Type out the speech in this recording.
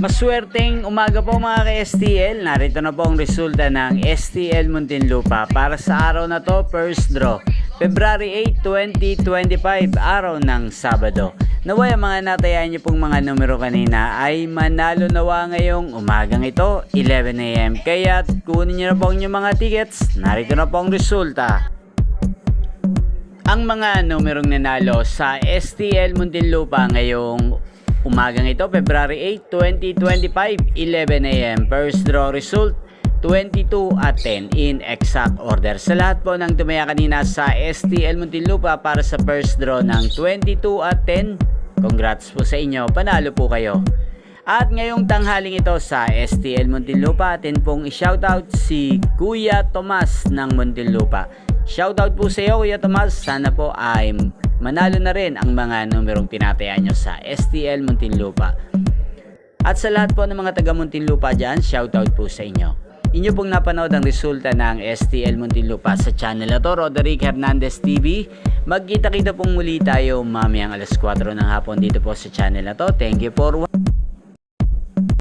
Maswerteng umaga po mga ka-STL. Narito na po ang resulta ng STL Muntinlupa para sa araw na to, first draw. February 8, 2025, araw ng Sabado. Naway ang mga natayaan niyo pong mga numero kanina ay manalo nawa ngayong umagang ito, 11 AM. Kaya kunin niyo na po ang inyong mga tickets. Narito na po ang resulta. Ang mga numerong nanalo sa STL Muntinlupa ngayong umagang ito, February 8, 2025, 11 AM. First draw result, 22 at 10 in exact order. Sa lahat po ng tumaya kanina sa STL Muntinlupa para sa first draw ng 22 at 10, congrats po sa inyo, panalo po kayo. At ngayong tanghaling ito sa STL Muntinlupa, atin pong i-shoutout si Kuya Tomas ng Muntinlupa. Shoutout po sa iyo Kuya Tomas, sana po ay manalo na rin ang mga numerong tinatayaan nyo sa STL Muntinlupa. At sa lahat po ng mga taga Muntinlupa dyan, shoutout po sa inyo. Inyo pong napanood ang resulta ng STL Muntinlupa sa channel na to, Roderick Hernandez TV. Magkita-kita pong muli tayo mamayang alas 4 ng hapon dito po sa channel na to. Thank you for watching.